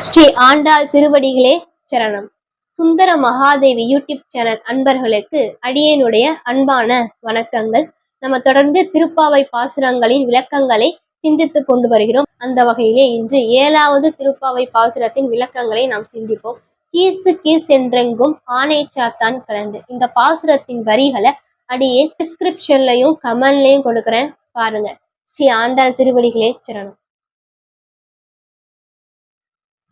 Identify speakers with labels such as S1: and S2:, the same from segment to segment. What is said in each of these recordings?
S1: ஸ்ரீ ஆண்டாள் திருவடிகளே சரணம். சுந்தர Mahadevi YouTube channel அன்பர்களுக்கு அடியேனுடைய அன்பான வணக்கங்கள். நம்ம தொடர்ந்து திருப்பாவை பாசுரங்களின் விளக்கங்களை சிந்தித்துக் கொண்டு வருகிறோம். அந்த வகையிலே இன்று 7வது திருப்பாவை பாசுரத்தின் விளக்கங்களை நாம் சிந்திப்போம். கீசு கீஸ் என்றெங்கும் ஆணை சாத்தான் கலந்து. இந்த பாசுரத்தின் வரிகளை அடியே டிஸ்கிரிப்ஷன்லையும் கமெண்ட்லையும் கொடுக்குறேன், பாருங்க. ஸ்ரீ ஆண்டாள் திருவடிகளே சரணம்.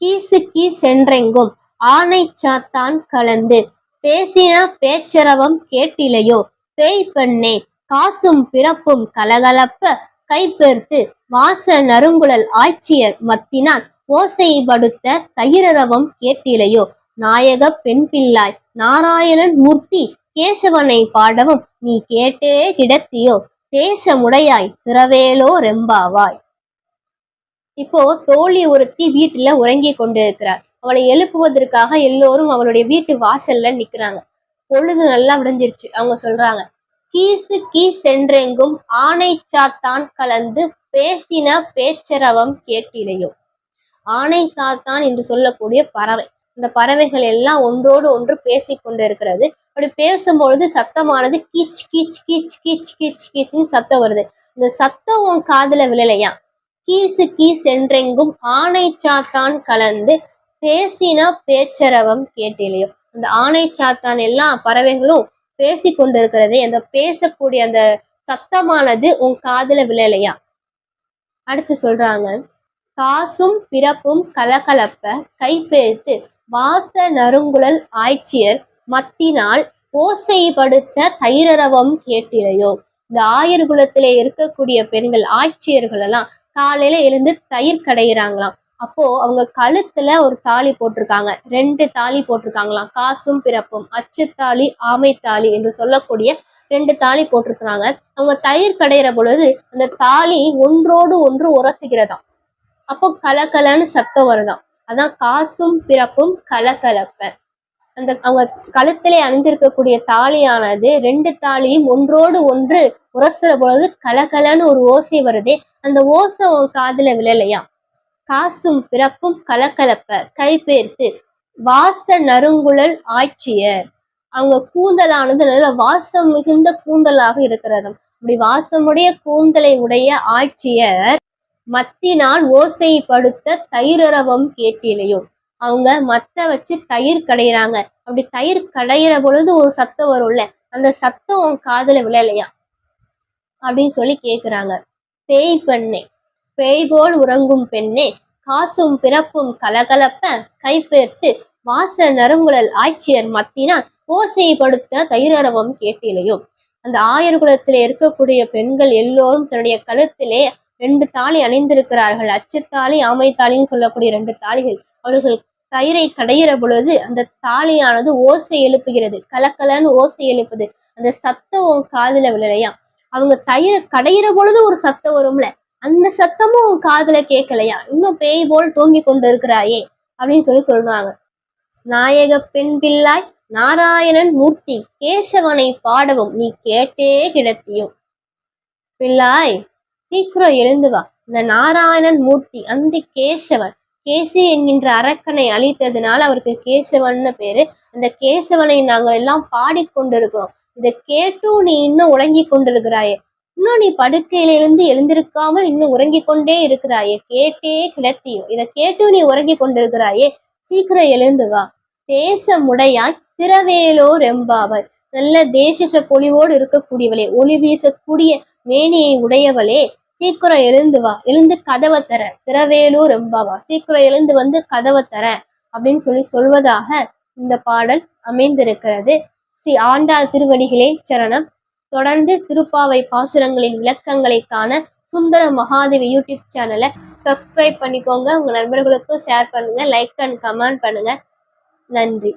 S1: கீசுக்கி சென்றெங்கும் ஆனை சாத்தான் கலந்து பேசின பேச்சரவம் கேட்டிலையோ பேய் பெண்ணே காசும் பிறப்பும் கலகலப்ப கைப்பெருத்து வாச நறுங்குழல் ஆட்சியர் மத்தினால் ஓசைப்படுத்த தயிரரவம் கேட்டிலையோ நாயக பெண் பிள்ளாய் நாராயணன் மூர்த்தி கேசவனை பாடவும் நீ கேட்டே கிடத்தியோ தேசமுடையாய் திரவேலோ ரெம்பாவாய். இப்போ தோழி ஒருத்தி வீட்டுல உறங்கி கொண்டிருக்கிறார். அவளை எழுப்புவதற்காக எல்லோரும் அவளுடைய வீட்டு வாசல்ல நிக்கிறாங்க. பொழுது நல்லா விடைஞ்சிருச்சு. அவங்க சொல்றாங்க, கீசு கீஸ் என்றெங்கும் ஆனை சாத்தான் கலந்து பேசின பேச்சரவம் கேட்டிலையோ. ஆனை சாத்தான் என்று சொல்லக்கூடிய பறவை, இந்த பறவைகள் எல்லாம் ஒன்றோடு ஒன்று பேசி கொண்டிருக்கிறது. அப்படி பேசும்பொழுது சத்தமானது கீச் கீச் கீச் கீச் கீச் கீச்னு சத்தம் வருது. இந்த சத்தம் உன் காதுல விழலையா? கீசு கீஸ் என்றெங்கும் ஆனை சாத்தான் கலந்து பேசின பேச்சரவம் கேட்டிலையோ. அந்த ஆனை சாத்தான் எல்லா பறவைகளும் பேசி கொண்டிருக்கிறதே, அந்த பேசக்கூடிய அந்த சத்தமானது உன் காதுல விழலையா? அடுத்து சொல்றாங்க, காசும் பிறப்பும் கலகலப்ப கைப்பேத்து வாச நறுங்குழல் ஆய்ச்சியர் மத்தினால் ஓசைப்படுத்த தைரரவம் கேட்டிலையோ. இந்த ஆயர் குலத்திலே இருக்கக்கூடிய பெண்கள் ஆட்சியர்கள் எல்லாம் காலையில எழுந்து தயிர் கடையிறாங்களாம். அப்போ அவங்க கழுத்துல ஒரு தாலி போட்டிருக்காங்க, 2 தாலி போட்டிருக்காங்களாம். காசும் பிறப்பும், அச்சுத்தாலி ஆமைத்தாலி என்று சொல்லக்கூடிய 2 தாலி போட்டிருக்கிறாங்க. அவங்க தயிர் கடையிற பொழுது அந்த தாலி ஒன்றோடு ஒன்று உரசுகிறதாம். அப்போ கலகலன்னு சத்தம் வருதாம். அதான் காசும் பிறப்பும் கலகலப்ப. அந்த அவங்க கழுத்திலே அணிந்திருக்கக்கூடிய தாலியானது 2 தாலியும் ஒன்றோடு ஒன்று உரசுற பொழுது கலகலன்னு ஒரு ஓசை வருதே, அந்த ஓசை உன் காதுல விழலையா? காசும் பிறப்பும் கலகலப்ப கைப்பேர்த்து வாச நறுங்குழல் ஆட்சியர். அவங்க கூந்தலானது நல்ல வாசம் மிகுந்த கூந்தலாக இருக்கிறதாம். அப்படி வாசமுடைய கூந்தலை உடைய ஆட்சியர் மத்தினால் ஓசைப்படுத்த தயிரரவம் கேட்டிலையோ. அவங்க மத்த வச்சு தயிர் கடையிறாங்க. அப்படி தயிர் கடையிற பொழுது ஒரு சத்தம் வரும்ல, அந்த சத்தம் உன் காதுல விழலையா அப்படின்னு சொல்லி கேக்குறாங்க. பேய் பெண்ணே, பேய் போல் உறங்கும் பெண்ணே காசும் பிறப்பும் கலகலப்ப கைப்பேர்த்து வாச நறுங்குழல் ஆட்சியர் மத்தினால் ஓசைப்படுத்த தைரரவம் கேட்டிலையோ. அந்த ஆயர் குலத்திலே இருக்கக்கூடிய பெண்கள் எல்லோரும் தன்னுடைய கழுத்திலே 2 தாலி அணிந்திருக்கிறார்கள். அச்சுத்தாலி ஆமைத்தாலின்னு சொல்லக்கூடிய 2 தாலிகள். அவர்கள் தயிரை கடையிற பொழுது அந்த தாலியானது ஓசை எழுப்புகிறது, கலக்கலன்னு ஓசை எழுப்புது. அந்த சத்தம் உன் காதுல விழலையா? அவங்க தயிரை கடையிற பொழுது ஒரு சத்தம் வரும்ல, அந்த சத்தமும் உன் காதுல கேட்கலையா? இன்னும் பேய் போல் தூங்கி கொண்டு இருக்கிறாயே அப்படின்னு சொல்லி சொல்றாங்க. நாயக பெண் பிள்ளாய் நாராயணன் மூர்த்தி கேசவனை பாடவும் நீ கேட்டே கிடத்தியோ. பிள்ளாய், சீக்கிரம் எழுந்து வா. இந்த நாராயணன் மூர்த்தி, அந்த கேசவன், கேசி என்கின்ற அரக்கனை அழித்ததுனால அவருக்கு கேசவன்னு பேரு. அந்த கேசவனை நாங்கள் எல்லாம் பாடிக்கொண்டிருக்கிறோம். இதை கேட்டும் நீ இன்னும் உறங்கி கொண்டிருக்கிறாயே, இன்னும் நீ படுக்கையிலிருந்து எழுந்திருக்காமல் இன்னும் உறங்கி கொண்டே இருக்கிறாயே, கேட்டே கிடத்தியோ. இதை கேட்டும் நீ உறங்கி கொண்டிருக்கிறாயே, சீக்கிரம் எழுந்து வா. தேசமுடையாய் திரவேலோ ரெம்பாவாய். நல்ல தேச பொலிவோடு இருக்கக்கூடியவளே, ஒளி வீசக்கூடிய மேனியை உடையவளே, சீக்கிரம் எழுந்து வா, எழுந்து கதவை தர. திரவேலூர் ரெம்பாவா, சீக்கிரம் எழுந்து வந்து கதவை தர அப்படின்னு சொல்லி சொல்வதாக இந்த பாடல் அமைந்திருக்கிறது. ஸ்ரீ ஆண்டாள் திருவடிகளே சரணம். தொடர்ந்து திருப்பாவை பாசுரங்களின் விளக்கங்களை காண சுந்தர மகாதேவி யூடியூப் சேனலை சப்ஸ்கிரைப் பண்ணிக்கோங்க. உங்க நண்பர்களுக்கும் ஷேர் பண்ணுங்க, லைக் அண்ட் கமெண்ட் பண்ணுங்க. நன்றி.